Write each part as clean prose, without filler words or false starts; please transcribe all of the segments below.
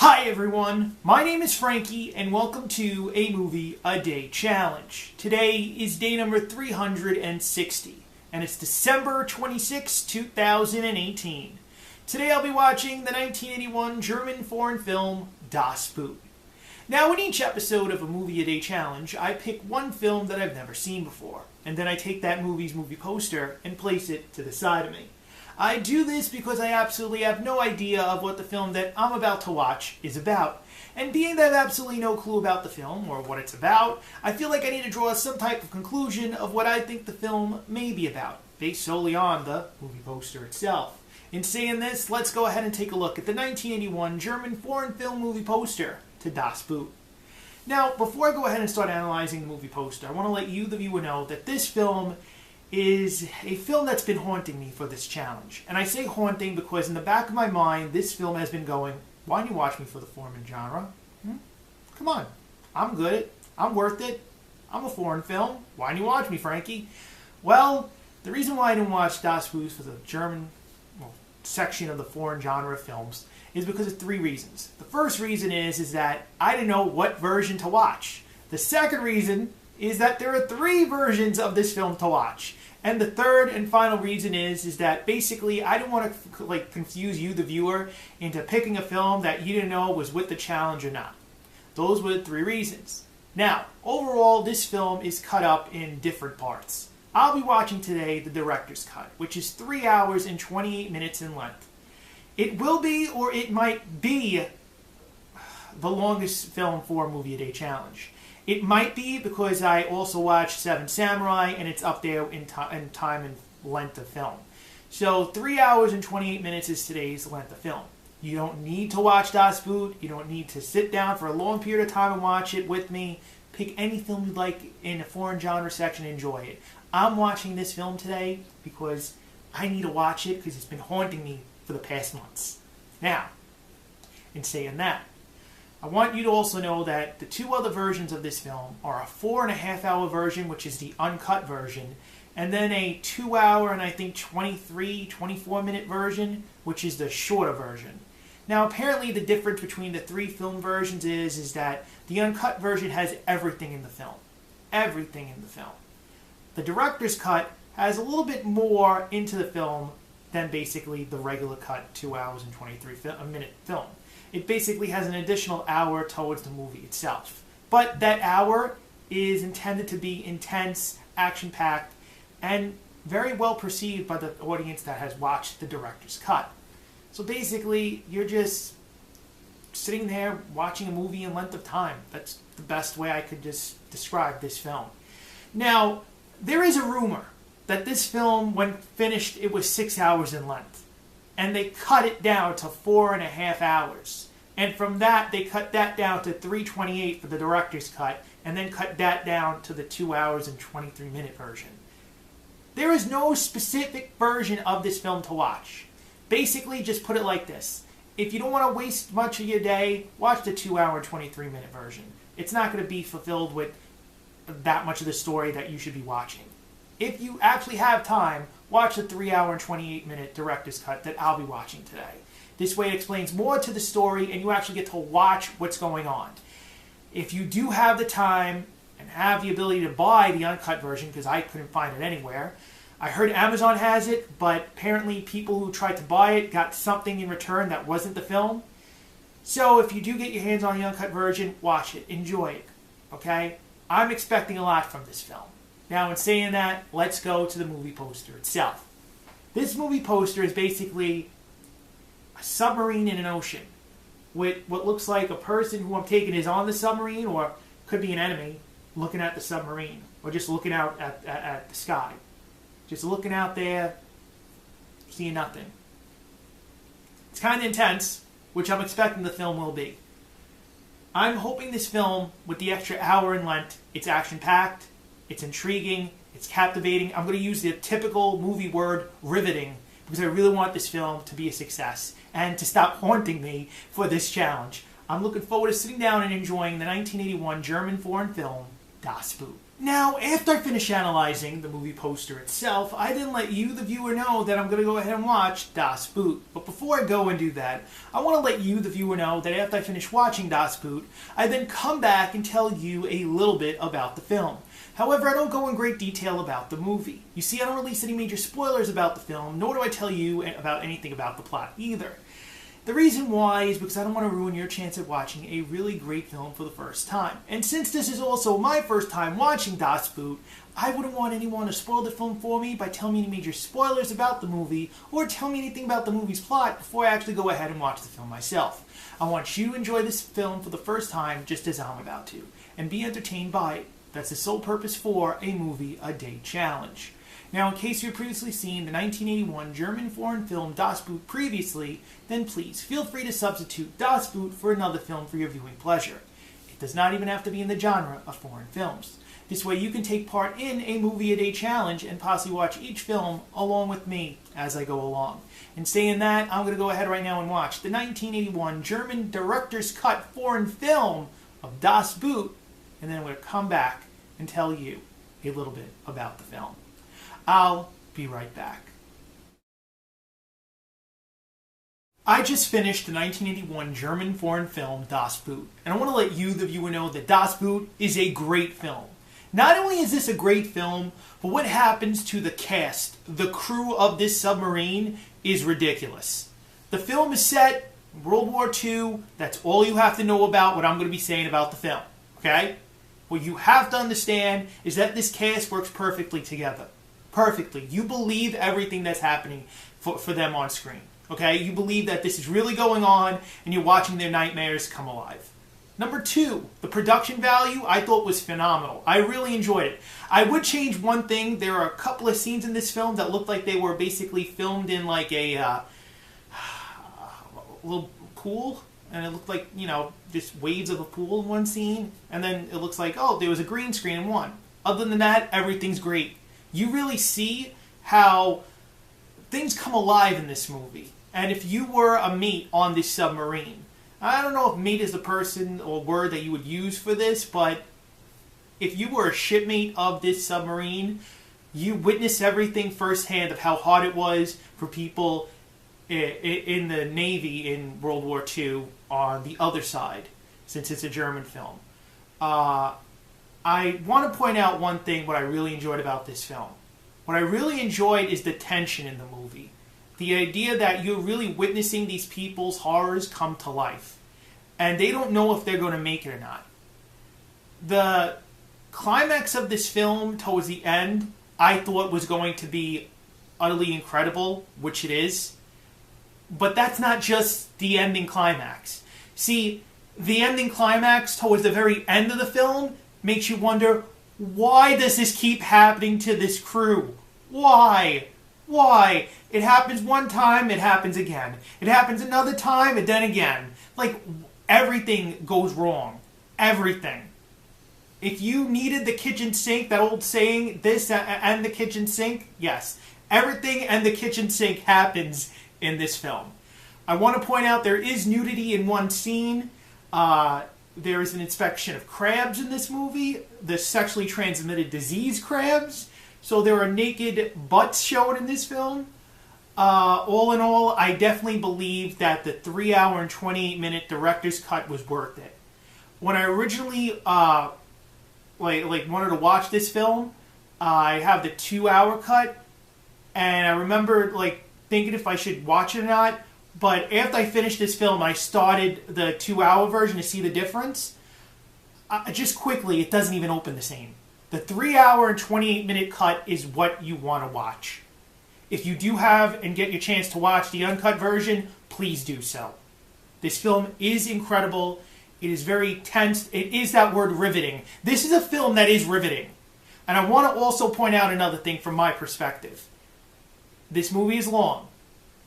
Hi everyone, my name is Frankie and welcome to A Movie A Day Challenge. Today is day number 360 and it's December 26, 2018. Today I'll be watching the 1981 German foreign film Das Boot. Now in each episode of A Movie A Day Challenge, I pick one film that I've never seen before, and then I take that movie's movie poster and place it to the side of me. I do this because I absolutely have no idea of what the film that I'm about to watch is about. And being that I have absolutely no clue about the film or what it's about, I feel like I need to draw some type of conclusion of what I think the film may be about, based solely on the movie poster itself. In saying this, let's go ahead and take a look at the 1981 German foreign film movie poster to Das Boot. Now, before I go ahead and start analyzing the movie poster, I want to let you, the viewer, know that this film is a film that's been haunting me for this challenge. And I say haunting because in the back of my mind, this film has been going, why don't you watch me for the foreign genre? Come on, I'm good at it, I'm worth it, I'm a foreign film, why don't you watch me, Frankie? Well, the reason why I didn't watch Das Boot for the German section of the foreign genre films is because of three reasons. The first reason is that I didn't know what version to watch. The second reason is that there are three versions of this film to watch. And the third and final reason is that basically I didn't want to confuse you, the viewer, into picking a film that you didn't know was with the challenge or not. Those were the three reasons. Now, overall, this film is cut up in different parts. I'll be watching today the director's cut, which is 3 hours and 28 minutes in length. It will be, or it might be, the longest film for a Movie A Day Challenge. It might be because I also watched Seven Samurai and it's up there in time and length of film. So 3 hours and 28 minutes is today's length of film. You don't need to watch Das Boot. You don't need to sit down for a long period of time and watch it with me. Pick any film you'd like in the foreign genre section and enjoy it. I'm watching this film today because I need to watch it because it's been haunting me for the past months. Now, in saying that, I want you to also know that the two other versions of this film are a 4.5-hour version, which is the uncut version, and then a 2 hour and I think 24 minute version, which is the shorter version. Now apparently the difference between the three film versions is that the uncut version has everything in the film. Everything in the film. The director's cut has a little bit more into the film than basically the regular cut 2 hours and 23 minute film. It basically has an additional hour towards the movie itself. But that hour is intended to be intense, action-packed, and very well perceived by the audience that has watched the director's cut. So basically, you're just sitting there watching a movie in length of time. That's the best way I could just describe this film. Now, there is a rumor that this film, when finished, it was 6 hours in length. And they cut it down to 4.5 hours. And from that, they cut that down to 3:28 for the director's cut, and then cut that down to the 2 hours and 23 minute version. There is no specific version of this film to watch. Basically, just put it like this. If you don't want to waste much of your day, watch the 2 hour and 23 minute version. It's not going to be fulfilled with that much of the story that you should be watching. If you actually have time, watch the 3 hour and 28 minute director's cut that I'll be watching today. This way it explains more to the story and you actually get to watch what's going on. If you do have the time and have the ability to buy the uncut version, because I couldn't find it anywhere, I heard Amazon has it, but apparently people who tried to buy it got something in return that wasn't the film. So if you do get your hands on the uncut version, watch it, enjoy it, okay? I'm expecting a lot from this film. Now, in saying that, let's go to the movie poster itself. This movie poster is basically a submarine in an ocean with what looks like a person who I'm taking is on the submarine, or could be an enemy, looking at the submarine, or just looking out at the sky. Just looking out there, seeing nothing. It's kind of intense, which I'm expecting the film will be. I'm hoping this film, with the extra hour in length, it's action-packed, it's intriguing, it's captivating. I'm going to use the typical movie word, riveting, because I really want this film to be a success and to stop haunting me for this challenge. I'm looking forward to sitting down and enjoying the 1981 German foreign film, Das Boot. Now, after I finish analyzing the movie poster itself, I then let you, the viewer, know that I'm going to go ahead and watch Das Boot. But before I go and do that, I want to let you, the viewer, know that after I finish watching Das Boot, I then come back and tell you a little bit about the film. However, I don't go in great detail about the movie. You see, I don't release any major spoilers about the film, nor do I tell you about anything about the plot either. The reason why is because I don't want to ruin your chance at watching a really great film for the first time. And since this is also my first time watching Das Boot, I wouldn't want anyone to spoil the film for me by telling me any major spoilers about the movie or tell me anything about the movie's plot before I actually go ahead and watch the film myself. I want you to enjoy this film for the first time just as I'm about to, and be entertained by it. That's the sole purpose for a movie a day challenge. Now, in case you've previously seen the 1981 German foreign film Das Boot previously, then please feel free to substitute Das Boot for another film for your viewing pleasure. It does not even have to be in the genre of foreign films. This way you can take part in a movie a day challenge and possibly watch each film along with me as I go along. And saying that, I'm going to go ahead right now and watch the 1981 German director's cut foreign film of Das Boot, and then I'm going to come back and tell you a little bit about the film. I'll be right back. I just finished the 1981 German foreign film Das Boot, and I want to let you, the viewer, know that Das Boot is a great film. Not only is this a great film, but what happens to the cast, the crew of this submarine, is ridiculous. The film is set in World War II. That's all you have to know about what I'm going to be saying about the film. Okay? What you have to understand is that this cast works perfectly together. Perfectly. You believe everything that's happening for them on screen. Okay? You believe that this is really going on and you're watching their nightmares come alive. Number two, the production value I thought was phenomenal. I really enjoyed it. I would change one thing. There are a couple of scenes in this film that looked like they were basically filmed in like a little pool. And it looked like, you know, just waves of a pool in one scene. And then it looks like, oh, there was a green screen in one. Other than that, everything's great. You really see how things come alive in this movie. And if you were a mate on this submarine, I don't know if mate is the person or word that you would use for this, but if you were a shipmate of this submarine, you witness everything firsthand of how hard it was for people in the Navy in World War II on the other side, since it's a German film. I want to point out one thing, what I really enjoyed about this film. What I really enjoyed is the tension in the movie. The idea that you're really witnessing these people's horrors come to life. And they don't know if they're going to make it or not. The climax of this film towards the end, I thought was going to be utterly incredible, which it is. But that's not just the ending climax. See, the ending climax towards the very end of the film makes you wonder, why does this keep happening to this crew? Why? Why? It happens one time, it happens again. It happens another time, and then again. Like, everything goes wrong. Everything. If you needed the kitchen sink, that old saying, this and the kitchen sink, yes. Everything and the kitchen sink happens in this film. I want to point out there is nudity in one scene. There is an inspection of crabs in this movie. The sexually transmitted disease crabs. So there are naked butts shown in this film. All in all, I definitely believe that the 3-hour and 28-minute director's cut was worth it. When I originally wanted to watch this film, I have the 2-hour cut, and I remember thinking if I should watch it or not. But after I finished this film, I started the 2-hour version to see the difference. Just quickly, it doesn't even open the same. The 3-hour and 28-minute cut is what you want to watch. If you do have and get your chance to watch the uncut version, please do so. This film is incredible. It is very tense. It is that word riveting. This is a film that is riveting. And I want to also point out another thing from my perspective. This movie is long.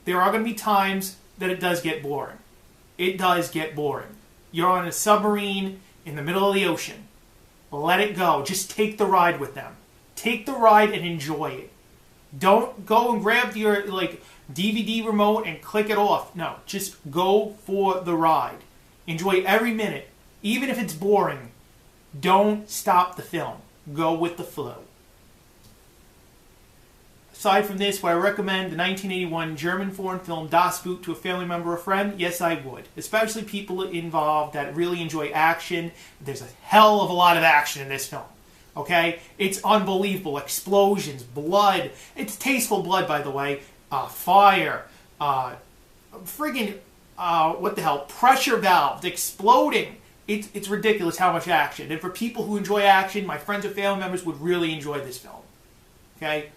There are going to be times that it does get boring. It does get boring. You're on a submarine in the middle of the ocean. Let it go. Just take the ride with them. Take the ride and enjoy it. Don't go and grab your DVD remote and click it off. No, just go for the ride. Enjoy every minute. Even if it's boring, don't stop the film. Go with the flow. Aside from this, would I recommend the 1981 German foreign film Das Boot to a family member or friend? Yes, I would. Especially people involved that really enjoy action. There's a hell of a lot of action in this film. Okay? It's unbelievable. Explosions, blood. It's tasteful blood, by the way. Fire. Friggin', what the hell? Pressure valves exploding. It's ridiculous how much action. And for people who enjoy action, my friends or family members would really enjoy this film. Okay?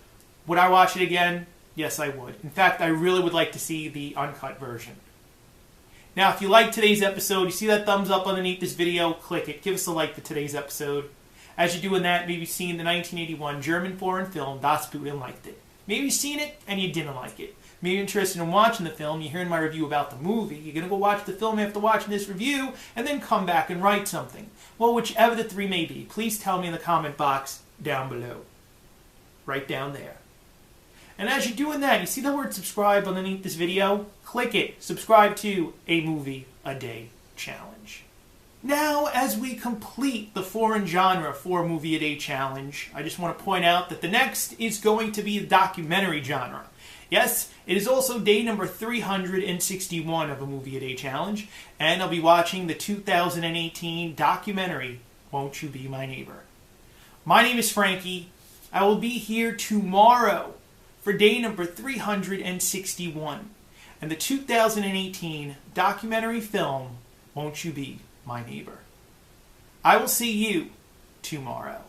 Would I watch it again? Yes, I would. In fact, I really would like to see the uncut version. Now, if you liked today's episode, you see that thumbs up underneath this video, click it. Give us a like for today's episode. As you're doing that, maybe you've seen the 1981 German foreign film Das Boot and liked it. Maybe you've seen it and you didn't like it. Maybe you're interested in watching the film, you're hearing my review about the movie, you're going to go watch the film after watching this review, and then come back and write something. Well, whichever the three may be, please tell me in the comment box down below. Right down there. And as you're doing that, you see the word subscribe underneath this video? Click it. Subscribe to A Movie A Day Challenge. Now, as we complete the foreign genre for Movie A Day Challenge, I just want to point out that the next is going to be the documentary genre. Yes, it is also day number 361 of a Movie A Day Challenge, and I'll be watching the 2018 documentary, Won't You Be My Neighbor? My name is Frankie. I will be here tomorrow for day number 361, and the 2018 documentary film, Won't You Be My Neighbor? I will see you tomorrow.